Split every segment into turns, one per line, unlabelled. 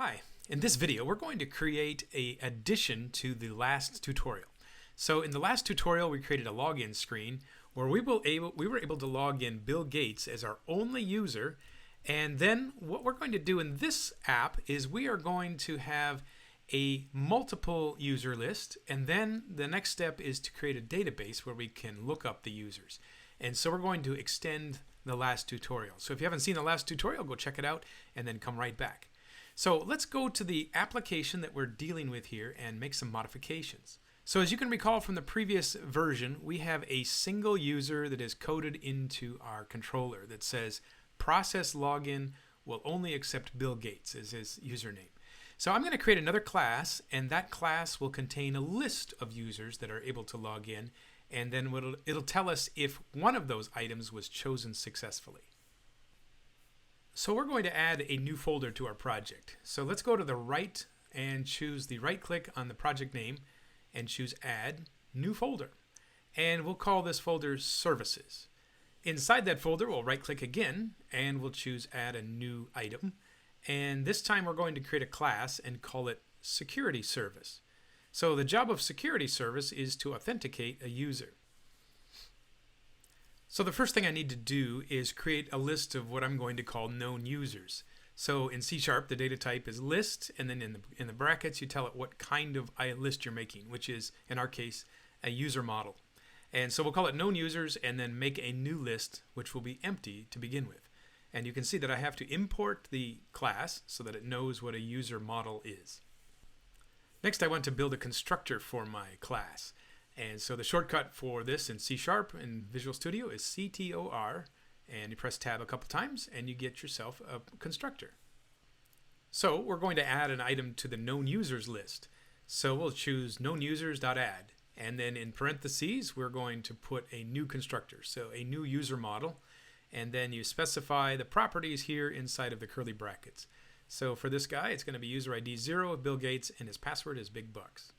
Hi, in this video we're going to create an addition to the last tutorial. So in the last tutorial we created a login screen where we were able to log in Bill Gates as our only user, and then what we're going to do in this app is we are going to have a multiple user list, and then the next step is to create a database where we can look up the users. And so we're going to extend the last tutorial. So if you haven't seen the last tutorial, go check it out and then come right back. So let's go to the application that we're dealing with here and make some modifications. So as you can recall from the previous version, we have a single user that is coded into our controller that says process login will only accept Bill Gates as his username. So I'm going to create another class, and that class will contain a list of users that are able to log in, and then it'll tell us if one of those items was chosen successfully. So we're going to add a new folder to our project. So let's go to the right and choose the right click on the project name and choose Add New Folder. And we'll call this folder Services. Inside that folder, we'll right click again and we'll choose Add a New Item. And this time we're going to create a class and call it Security Service. So the job of Security Service is to authenticate a user. So the first thing I need to do is create a list of what I'm going to call known users. So in C# the data type is list, and then in the brackets you tell it what kind of list you're making, which is in our case a user model. And so we'll call it known users and then make a new list which will be empty to begin with. And you can see that I have to import the class so that it knows what a user model is. Next I want to build a constructor for my class. And so the shortcut for this in C# in Visual Studio is CTOR, and you press tab a couple times and you get yourself a constructor. So we're going to add an item to the known users list. So we'll choose knownusers.add, and then in parentheses we're going to put a new constructor, so a new user model, and then you specify the properties here inside of the curly brackets. So for this guy it's going to be user ID 0 of Bill Gates and his password is Big Bucks.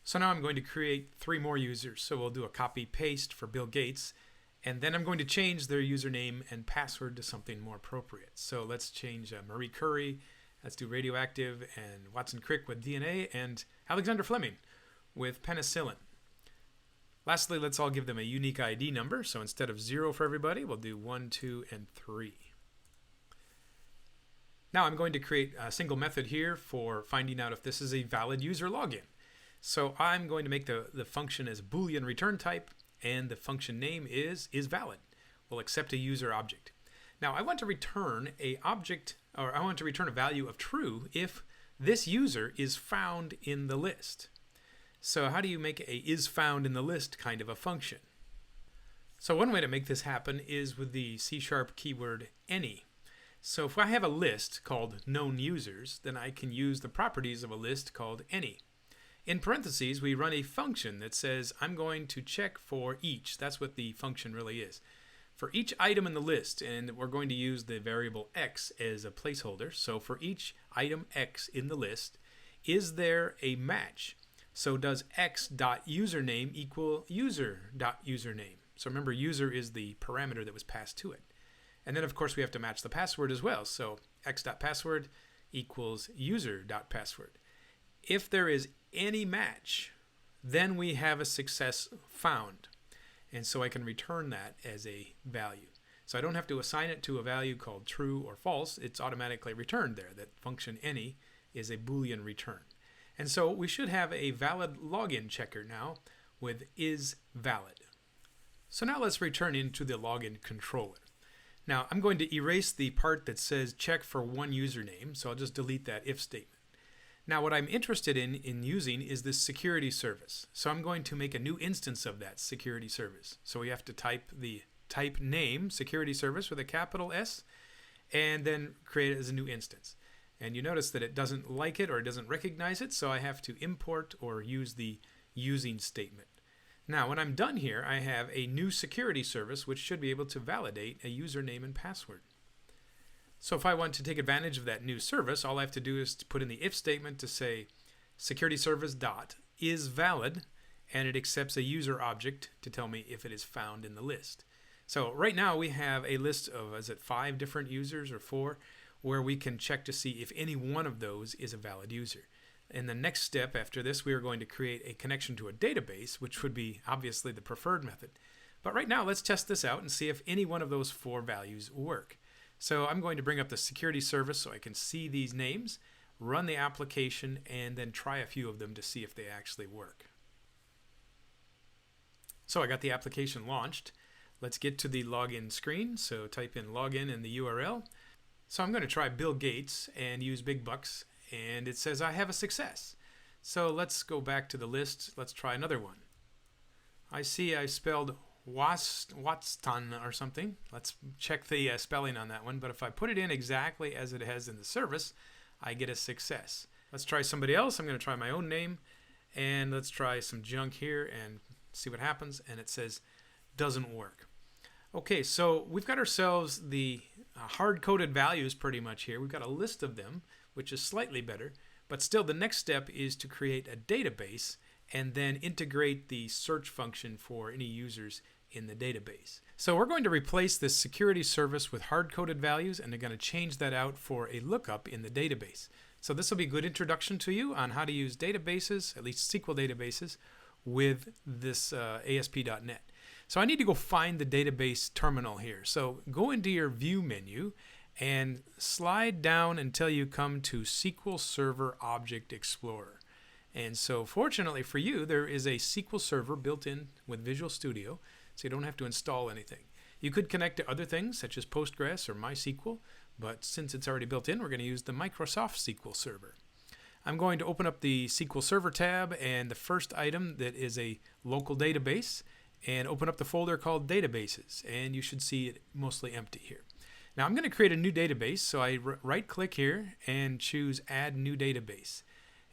So now I'm going to create 3 more users. So we'll do a copy paste for Bill Gates, and then I'm going to change their username and password to something more appropriate. So let's change Marie Curie, let's do radioactive, and Watson Crick with DNA, and Alexander Fleming with penicillin. Lastly, let's all give them a unique ID number. So instead of 0 for everybody, we'll do 1, 2, and 3. Now I'm going to create a single method here for finding out if this is a valid user login. So I'm going to make the function as Boolean return type, and the function name is valid. We'll accept a user object. Now I want to return a value of true if this user is found in the list. So how do you make a is found in the list kind of a function? So one way to make this happen is with the C# keyword any. So if I have a list called known users, then I can use the properties of a list called any. In parentheses, we run a function that says I'm going to check for each. That's what the function really is. For each item in the list, and we're going to use the variable x as a placeholder. So for each item x in the list, is there a match? So does x.username equal user.username? So remember, user is the parameter that was passed to it. And then of course we have to match the password as well. So x.password equals user.password. If there is any match, then we have a success found. And so I can return that as a value. So I don't have to assign it to a value called true or false. It's automatically returned there. That function any is a Boolean return. And so we should have a valid login checker now with is valid. So now let's return into the login controller. Now I'm going to erase the part that says check for one username. So I'll just delete that if statement. Now what I'm interested in using is this security service. So I'm going to make a new instance of that security service. So we have to type the type name security service with a capital S and then create it as a new instance. And you notice that it doesn't like it or it doesn't recognize it, so I have to import or use the using statement. Now when I'm done here, I have a new security service which should be able to validate a username and password. So if I want to take advantage of that new service, all I have to do is to put in the if statement to say security service dot is valid, and it accepts a user object to tell me if it is found in the list. So right now we have a list of, is it 5 different users or 4? where we can check to see if any one of those is a valid user. And the next step after this, we are going to create a connection to a database, which would be obviously the preferred method. But right now, let's test this out and see if any one of those 4 values work. So I'm going to bring up the security service so I can see these names, run the application, and then try a few of them to see if they actually work. So I got the application launched. Let's get to the login screen. So type in login in the URL. So I'm going to try Bill Gates and use big bucks, and it says I have a success. So let's go back to the list. Let's try another one. I see I spelled Watson or something. Let's check the spelling on that one. But if I put it in exactly as it has in the service, I get a success. Let's try somebody else. I'm going to try my own name, and let's try some junk here and see what happens. And it says doesn't work. Okay, so we've got ourselves the hard-coded values pretty much here. We've got a list of them, which is slightly better. But still, the next step is to create a database and then integrate the search function for any users in the database. So we're going to replace this security service with hard-coded values, and they're going to change that out for a lookup in the database. So this will be a good introduction to you on how to use databases, at least SQL databases, with this ASP.NET. So I need to go find the database terminal here. So go into your View menu and slide down until you come to SQL Server Object Explorer. And so fortunately for you, there is a SQL Server built in with Visual Studio, so you don't have to install anything. You could connect to other things such as Postgres or MySQL, but since it's already built in, we're going to use the Microsoft SQL Server. I'm going to open up the SQL Server tab, and the first item that is a local database, and open up the folder called Databases, and you should see it mostly empty here. Now I'm going to create a new database, so I right-click here and choose Add New Database.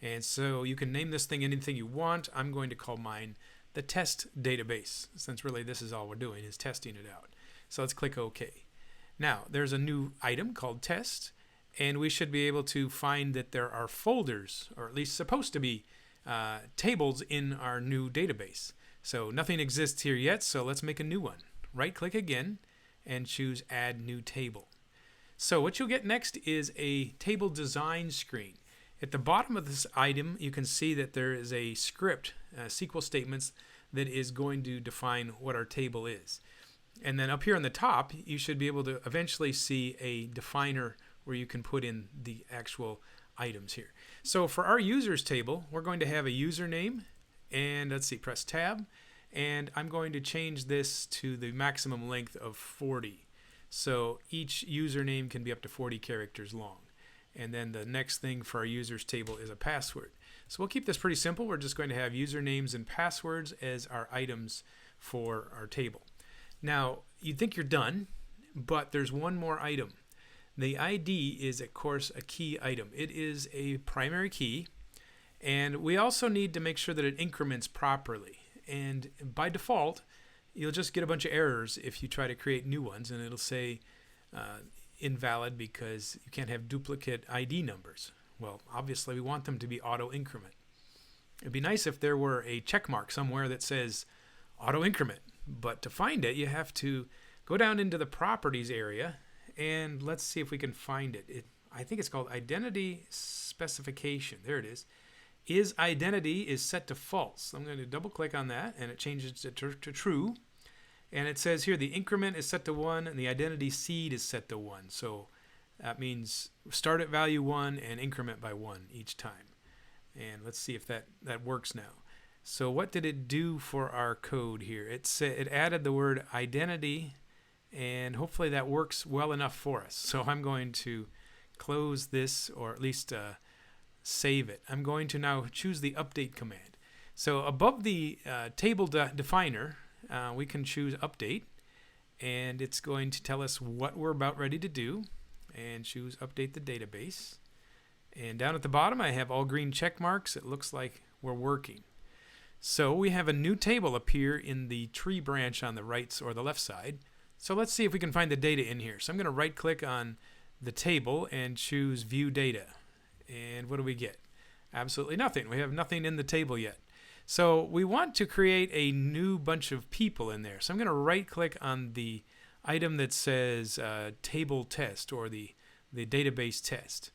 And so you can name this thing anything you want. I'm going to call mine the test database, since really this is all we're doing is testing it out. So let's click OK. Now there's a new item called test, and we should be able to find that there are folders, or at least supposed to be tables in our new database. So nothing exists here yet, so let's make a new one. Right-click again and choose Add New Table. So what you'll get next is a table design screen. At the bottom of this item, you can see that there is a script, SQL statements, that is going to define what our table is. And then up here on the top, you should be able to eventually see a definer where you can put in the actual items here. So for our users table, we're going to have a username, and let's see, press tab, and I'm going to change this to the maximum length of 40. So each username can be up to 40 characters long. And then the next thing for our users table is a password. So we'll keep this pretty simple. We're just going to have usernames and passwords as our items for our table. Now, you'd think you're done, but there's one more item. The ID is, of course, a key item. It is a primary key, and we also need to make sure that it increments properly. And by default, you'll just get a bunch of errors if you try to create new ones, and it'll say invalid because you can't have duplicate ID numbers. Well, obviously we want them to be auto increment. It'd be nice if there were a check mark somewhere that says auto increment, but to find it you have to go down into the properties area, and let's see if we can find it. I think it's called identity specification. There it is. Is identity is set to false. I'm going to double click on that, and it changes it to true. And it says here the increment is set to 1 and the identity seed is set to 1. So that means start at value 1 and increment by 1 each time. And let's see if that works now. So what did it do for our code here? It added the word identity, and hopefully that works well enough for us. So I'm going to close this, or at least save it. I'm going to now choose the update command. So above the table definer, we can choose update, and it's going to tell us what we're about ready to do, and choose update the database. And down at the bottom I have all green check marks. It looks like we're working. So we have a new table appear in the tree branch on the right or the left side. So let's see if we can find the data in here. So I'm going to right click on the table and choose view data. And what do we get? Absolutely nothing. We have nothing in the table yet. So we want to create a new bunch of people in there. So I'm going to right click on the item that says table test, or the the database test.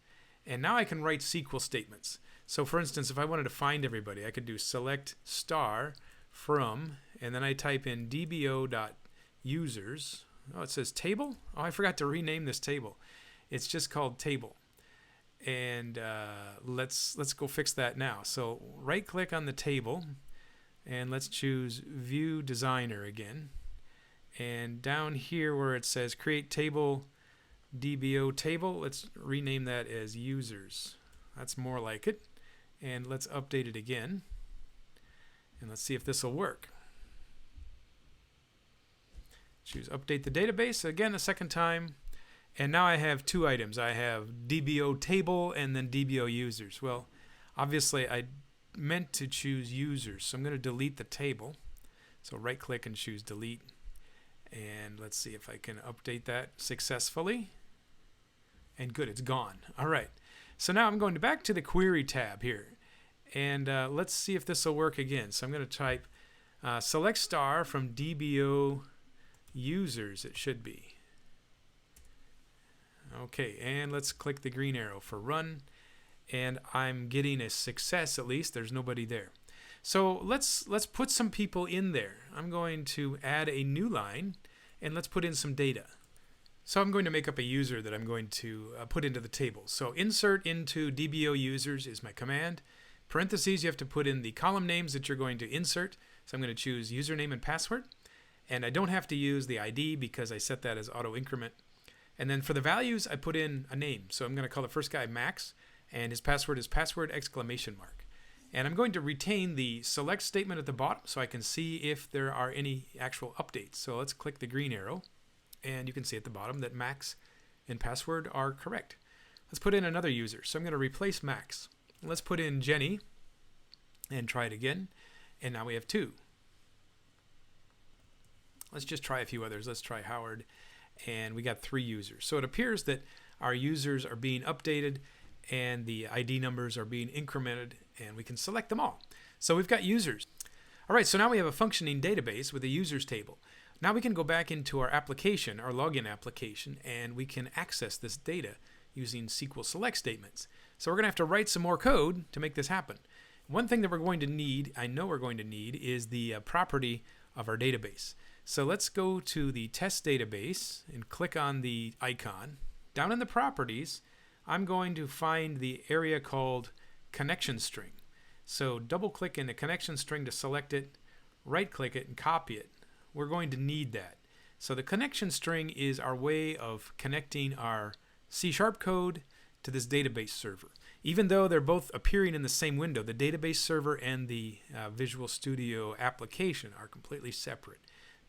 And now I can write SQL statements. So for instance, if I wanted to find everybody, I could do select star from, and then I type in dbo.users. Oh, it says table? Oh, I forgot to rename this table. It's just called table. And let's go fix that now. So right click on the table and let's choose view designer again. And down here where it says create table, DBO table, let's rename that as users. That's more like it. And let's update it again. And let's see if this will work. Choose update the database again a second time. And now I have two items. I have DBO table and then DBO users. Well, obviously I meant to choose users, so I'm going to delete the table. So right click and choose delete. And let's see if I can update that successfully. And good, it's gone. All right. So now I'm going back to the query tab here. And let's see if this will work again. So I'm going to type select star from DBO users, it should be. Okay, and let's click the green arrow for run. And I'm getting a success, at least. There's nobody there. So let's put some people in there. I'm going to add a new line, and let's put in some data. So I'm going to make up a user that I'm going to put into the table. So insert into DBO users is my command. Parentheses, you have to put in the column names that you're going to insert. So I'm going to choose username and password. And I don't have to use the ID because I set that as auto increment. And then for the values, I put in a name. So I'm going to call the first guy Max, and his password is password exclamation mark. And I'm going to retain the select statement at the bottom so I can see if there are any actual updates. So let's click the green arrow, and you can see at the bottom that Max and password are correct. Let's put in another user. So I'm going to replace Max. Let's put in Jenny and try it again. And now we have two. Let's just try a few others. Let's try Howard. And we got 3 users. So it appears that our users are being updated and the ID numbers are being incremented, and we can select them all. So we've got users. All right, so now we have a functioning database with a users table. Now we can go back into our application, our login application, and we can access this data using SQL select statements. So we're going to have to write some more code to make this happen. One thing that we're going to need, I know we're going to need, is the property of our database. So let's go to the test database and click on the icon. Down in the properties, I'm going to find the area called connection string. So double click in the connection string to select it, right click it and copy it. We're going to need that. So the connection string is our way of connecting our C# code to this database server. Even though they're both appearing in the same window, the database server and the Visual Studio application are completely separate.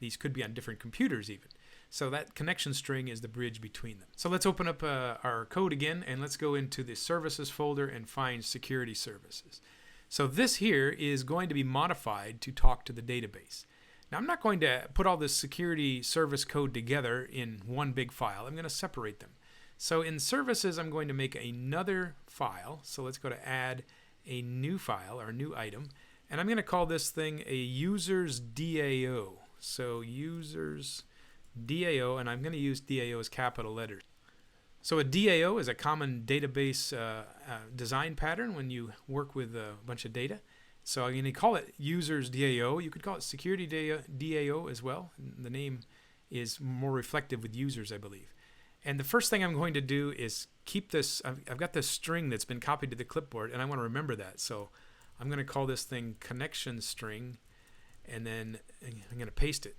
These could be on different computers even. So that connection string is the bridge between them. So let's open up our code again, and let's go into the services folder and find security services. So this here is going to be modified to talk to the database. Now I'm not going to put all this security service code together in one big file. I'm going to separate them. So in services, I'm going to make another file. So let's go to add a new file or new item. And I'm going to call this thing a users DAO. So users DAO, and I'm going to use DAO as capital letters. So a DAO is a common database design pattern when you work with a bunch of data. So I'm going to call it users DAO. You could call it security DAO as well. The name is more reflective with users, I believe. And the first thing I'm going to do is keep this. I've got this string that's been copied to the clipboard, and I want to remember that. So I'm going to call this thing connection string, and then I'm going to paste it.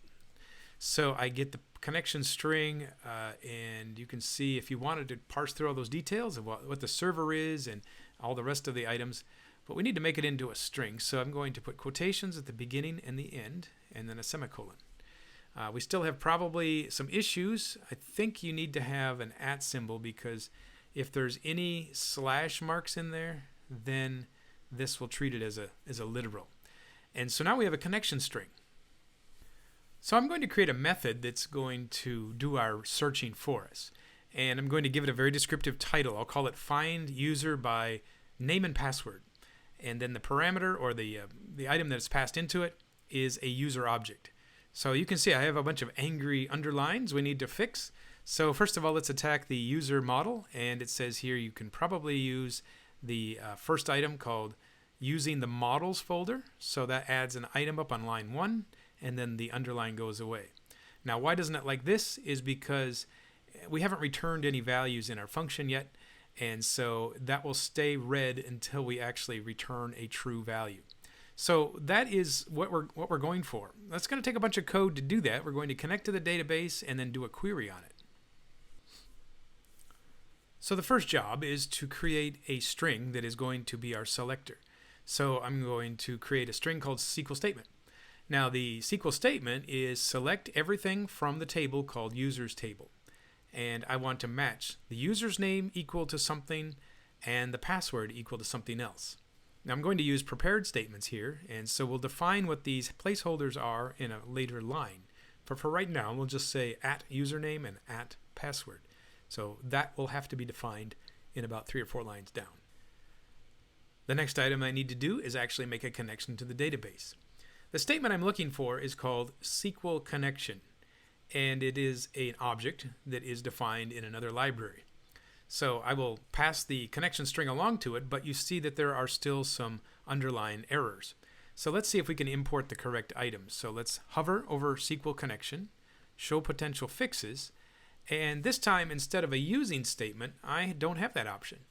So I get the connection string, and you can see if you wanted to parse through all those details of what the server is and all the rest of the items, but we need to make it into a string. So I'm going to put quotations at the beginning and the end, and then a semicolon. We still have probably some issues. I think you need to have an @ symbol, because if there's any slash marks in there, then this will treat it as a literal. And so now we have a connection string. So I'm going to create a method that's going to do our searching for us. And I'm going to give it a very descriptive title. I'll call it find user by name and password. And then the parameter, or the item that's passed into it, is a user object. So you can see I have a bunch of angry underlines we need to fix. So first of all, let's attack the user model, and it says here you can probably use the first item called using the models folder. So that adds an item up on line 1, and then the underline goes away. Now why doesn't it like this is because we haven't returned any values in our function yet, and so that will stay red until we actually return a true value. So that is what we're going for. That's going to take a bunch of code to do that. We're going to connect to the database and then do a query on it. So the first job is to create a string that is going to be our selector. So I'm going to create a string called SQL statement. Now the SQL statement is select everything from the table called users table. And I want to match the user's name equal to something and the password equal to something else. Now I'm going to use prepared statements here, and so we'll define what these placeholders are in a later line. But for right now, we'll just say @username and @password. So that will have to be defined in about 3 or 4 lines down. The next item I need to do is actually make a connection to the database. The statement I'm looking for is called Sql connection, and it is an object that is defined in another library. So I will pass the connection string along to it, but you see that there are still some underlying errors. So let's see if we can import the correct items. So let's hover over SQL connection, show potential fixes, and this time instead of a using statement, I don't have that option.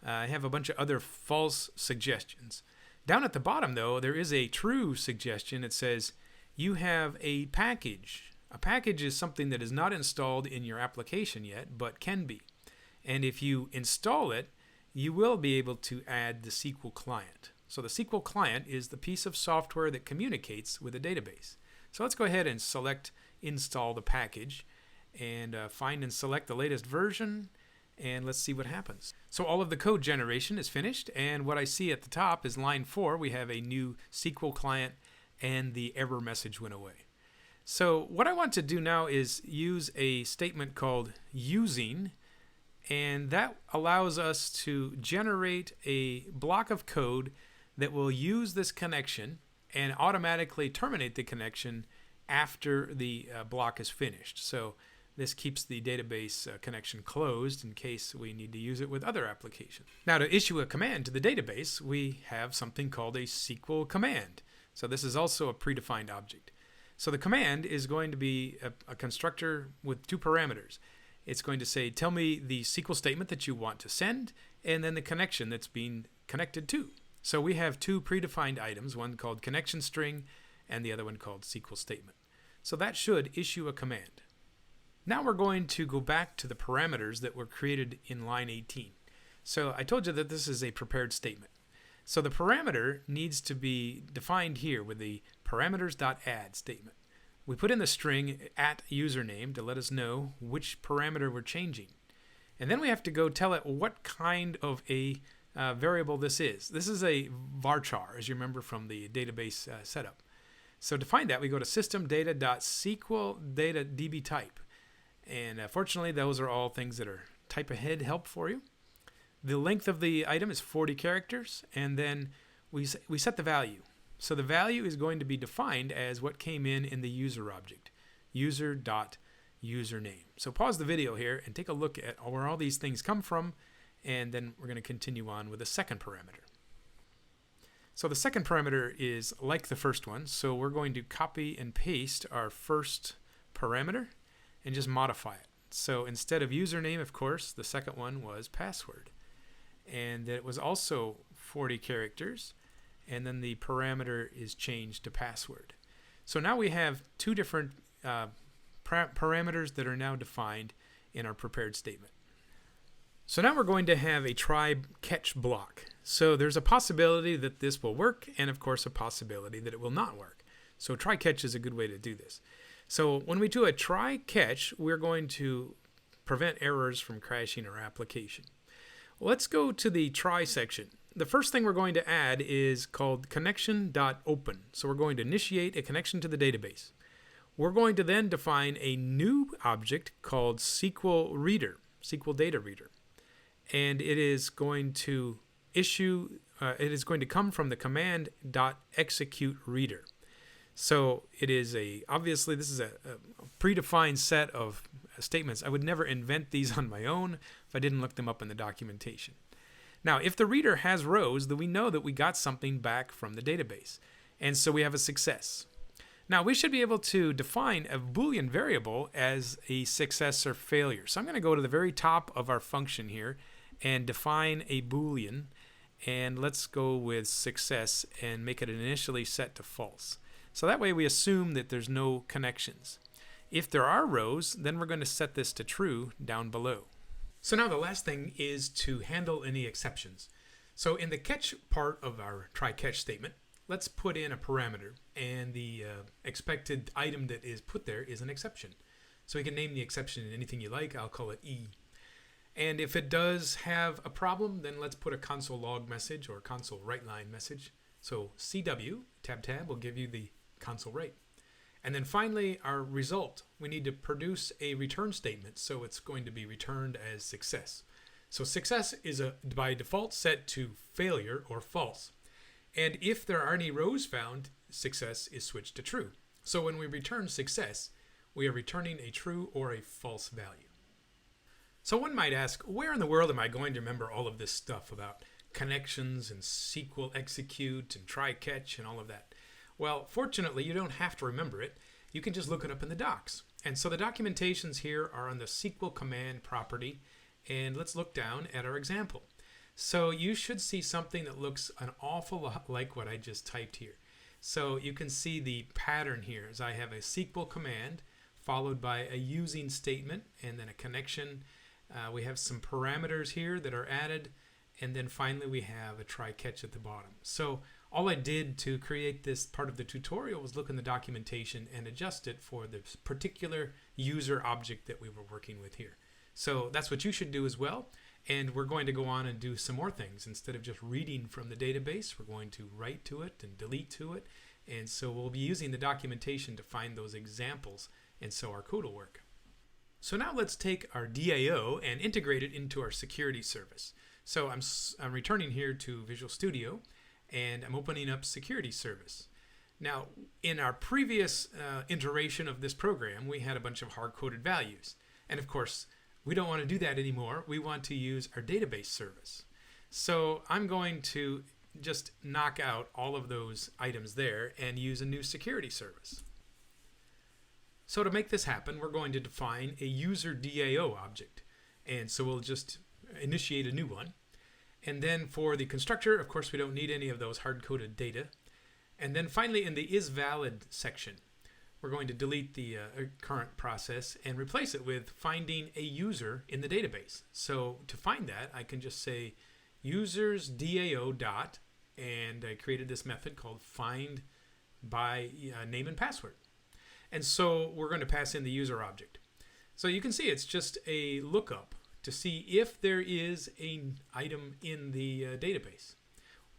I have a bunch of other false suggestions. Down at the bottom though, there is a true suggestion. It says you have a package. A package is something that is not installed in your application yet, but can be. And if you install it, you will be able to add the Sql Client. So the Sql Client is the piece of software that communicates with a database. So let's go ahead and select install the package and find and select the latest version, and let's see what happens. So all of the code generation is finished, and what I see at the top is line 4. We have a new Sql Client and the error message went away. So what I want to do now is use a statement called using, and that allows us to generate a block of code that will use this connection and automatically terminate the connection after the block is finished. So this keeps the database connection closed in case we need to use it with other applications. Now to issue a command to the database, we have something called a Sql Command. So this is also a predefined object. So the command is going to be a constructor with 2 parameters. It's going to say, tell me the SQL statement that you want to send, and then the connection that's being connected to. So we have 2 predefined items, one called connection string and the other one called SQL statement. So that should issue a command. Now we're going to go back to the parameters that were created in line 18. So I told you that this is a prepared statement. So the parameter needs to be defined here with the parameters.add statement. We put in the string @username to let us know which parameter we're changing. And then we have to go tell it what kind of a variable this is. This is a varchar, as you remember from the database setup. So to find that, we go to system-data.sql data db type. And fortunately, those are all things that are type ahead help for you. The length of the item is 40 characters, and then we set the value. So the value is going to be defined as what came in the user object, user.username. So pause the video here and take a look at where all these things come from, and then we're going to continue on with the second parameter. So the second parameter is like the first one, so we're going to copy and paste our first parameter and just modify it. So instead of username, of course, the second one was password. And it was also 40 characters, and then the parameter is changed to password. So now we have 2 different parameters that are now defined in our prepared statement. So now we're going to have a try catch block. So there's a possibility that this will work, and of course a possibility that it will not work. So try catch is a good way to do this. So when we do a try catch, we're going to prevent errors from crashing our application. Let's go to the try section. The first thing we're going to add is called connection.open. So we're going to initiate a connection to the database. We're going to then define a new object called SQL Reader, SQL Data Reader. And it is going to come from the command.execute reader. So it is obviously this is a predefined set of statements. I would never invent these on my own if I didn't look them up in the documentation. Now, if the reader has rows, then we know that we got something back from the database. And so we have a success. Now, we should be able to define a Boolean variable as a success or failure. So I'm going to go to the very top of our function here and define a Boolean. And let's go with success and make it initially set to false. So that way we assume that there's no connections. If there are rows, then we're going to set this to true down below. So now the last thing is to handle any exceptions. So in the catch part of our try catch statement, let's put in a parameter, and the expected item that is put there is an exception. So you can name the exception anything you like. I'll call it E. And if it does have a problem, then let's put a console log message or console write line message. So CW, tab will give you the console write. And then finally, our result, we need to produce a return statement, so it's going to be returned as success. So success is by default set to failure or false. And if there are any rows found, success is switched to true. So when we return success, we are returning a true or a false value. So one might ask, where in the world am I going to remember all of this stuff about connections and SQL execute and try catch and all of that? Well, fortunately, you don't have to remember it. You can just look it up in the docs. And so the documentations here are on the Sql Command property. And let's look down at our example. So you should see something that looks an awful lot like what I just typed here. So you can see the pattern here as I have a Sql command followed by a using statement and then a connection. We have some parameters here that are added. And then finally we have a try catch at the bottom. So all I did to create this part of the tutorial was look in the documentation and adjust it for the particular user object that we were working with here. So that's what you should do as well. And we're going to go on and do some more things. Instead of just reading from the database, we're going to write to it and delete to it. And so we'll be using the documentation to find those examples. And so our code will work. So now let's take our DAO and integrate it into our security service. So I'm returning here to Visual Studio. And I'm opening up security service. Now, in our previous iteration of this program, we had a bunch of hard-coded values. And of course, we don't want to do that anymore. We want to use our database service. So I'm going to just knock out all of those items there and use a new security service. So to make this happen, we're going to define a user DAO object. And so we'll just initiate a new one. And then for the constructor, of course, we don't need any of those hard-coded data. And then finally, in the isValid section, we're going to delete the current process and replace it with finding a user in the database. So to find that, I can just say users DAO dot, and I created this method called find by name and password. And so we're going to pass in the user object. So you can see it's just a lookup to see if there is an item in the database.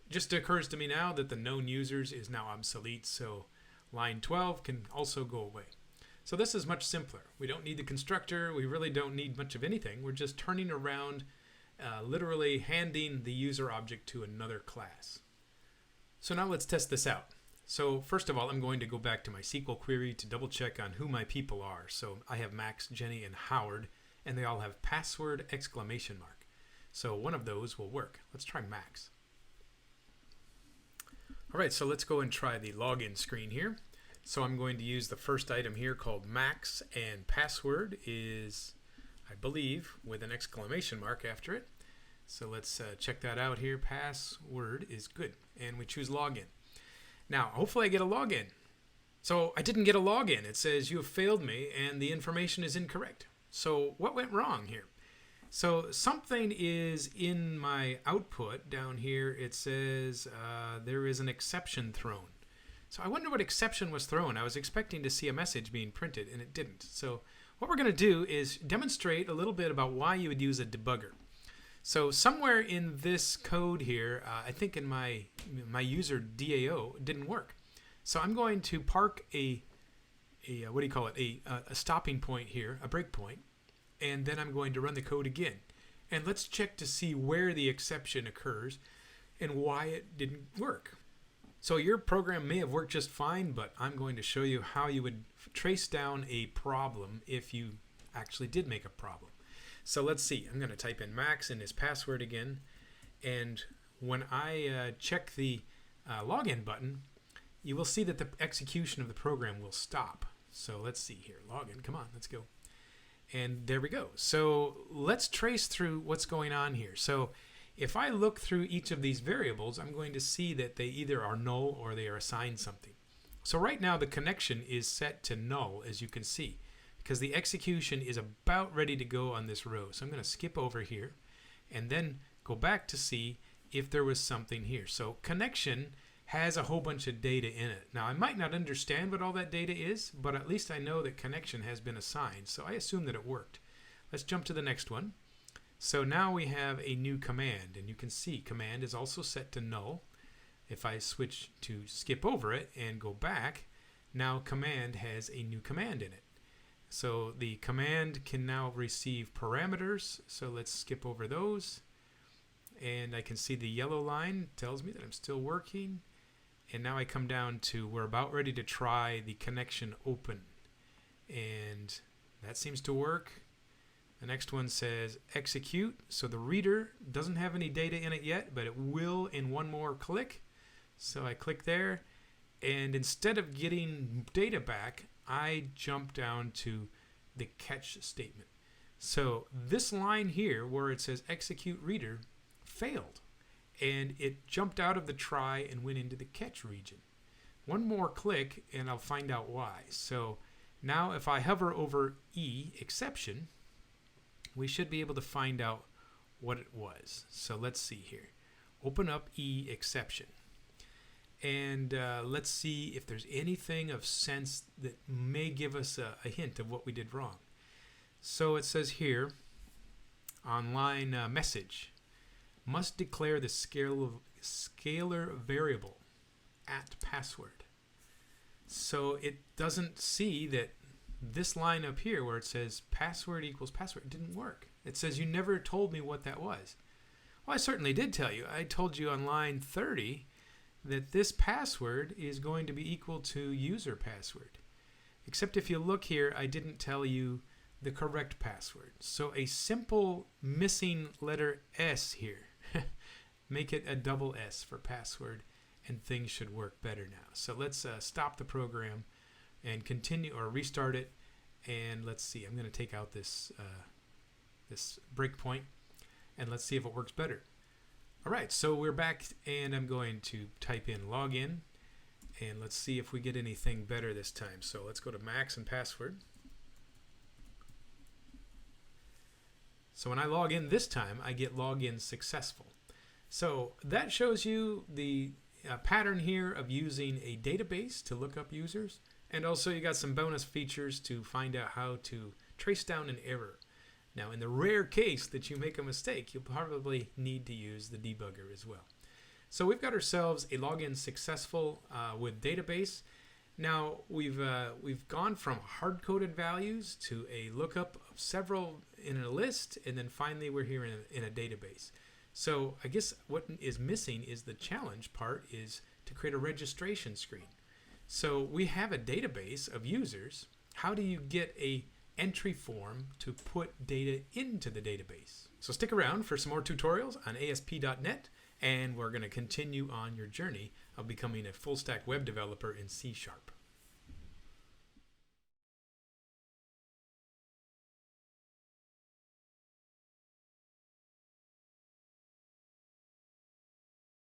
Just occurs to me now that the known users is now obsolete, so line 12 can also go away. So this is much simpler. We don't need the constructor. We really don't need much of anything. We're just turning around, literally handing the user object to another class. So now let's test this out. So first of all, I'm going to go back to my SQL query to double check on who my people are. So I have Max, Jenny, and Howard, and they all have password exclamation mark. So one of those will work. Let's try Max. All right, so let's go and try the login screen here. So I'm going to use the first item here called Max, and password is, I believe, with an exclamation mark after it. So let's check that out here. Password is good, and we choose login. Now, hopefully I get a login. So I didn't get a login. It says you have failed me, and the information is incorrect. So what went wrong here? So something is in my output down here. It says there is an exception thrown. So I wonder what exception was thrown. I was expecting to see a message being printed, and it didn't. So what we're going to do is demonstrate a little bit about why you would use a debugger. So somewhere in this code here, I think in my user DAO, it didn't work. So I'm going to park a stopping point here, a breakpoint, and then I'm going to run the code again. And let's check to see where the exception occurs and why it didn't work. So your program may have worked just fine, but I'm going to show you how you would trace down a problem if you actually did make a problem. So let's see. I'm going to type in Max and his password again. And when I check the login button, you will see that the execution of the program will stop. So let's see here. Login. Come on, let's go. And there we go. So let's trace through what's going on here. So if I look through each of these variables, I'm going to see that they either are null or they are assigned something. So right now the connection is set to null, as you can see, because the execution is about ready to go on this row. So I'm going to skip over here and then go back to see if there was something here. So connection has a whole bunch of data in it. Now I might not understand what all that data is, but at least I know that connection has been assigned, so I assume that it worked. Let's jump to the next one. So now we have a new command, and you can see command is also set to null. If I switch to skip over it and go back, now command has a new command in it. So the command can now receive parameters, so let's skip over those. And I can see the yellow line tells me that I'm still working. And now I come down to we're about ready to try the connection open. And that seems to work. The next one says execute. So the reader doesn't have any data in it yet, but it will in one more click. So I click there. And instead of getting data back, I jump down to the catch statement. So this line here where it says execute reader failed. And it jumped out of the try and went into the catch region. One more click and I'll find out why. So now if I hover over E, exception, we should be able to find out what it was. So let's see here. Open up E, exception. And let's see if there's anything of sense that may give us a hint of what we did wrong. So it says here on line message, must declare the scalar variable at password. So it doesn't see that this line up here where it says password equals password didn't work. It says you never told me what that was. Well, I certainly did tell you. I told you on line 30 that this password is going to be equal to user password. Except if you look here, I didn't tell you the correct password. So a simple missing letter S here. Make it a double S for password and things should work better now. So let's stop the program and continue or restart it. And let's see, I'm going to take out this this breakpoint and let's see if it works better. All right, so we're back and I'm going to type in login and let's see if we get anything better this time. So let's go to Max and password. So when I log in this time, I get login successful. So that shows you the pattern here of using a database to look up users. And also you got some bonus features to find out how to trace down an error. Now in the rare case that you make a mistake, you'll probably need to use the debugger as well. So we've got ourselves a login successful with database. Now we've gone from hard-coded values to a lookup of several in a list, and then finally we're here in a database. So I guess what is missing is the challenge part is to create a registration screen. So we have a database of users. How do you get a entry form to put data into the database? So stick around for some more tutorials on ASP.NET, and we're going to continue on your journey of becoming a full-stack web developer in C#.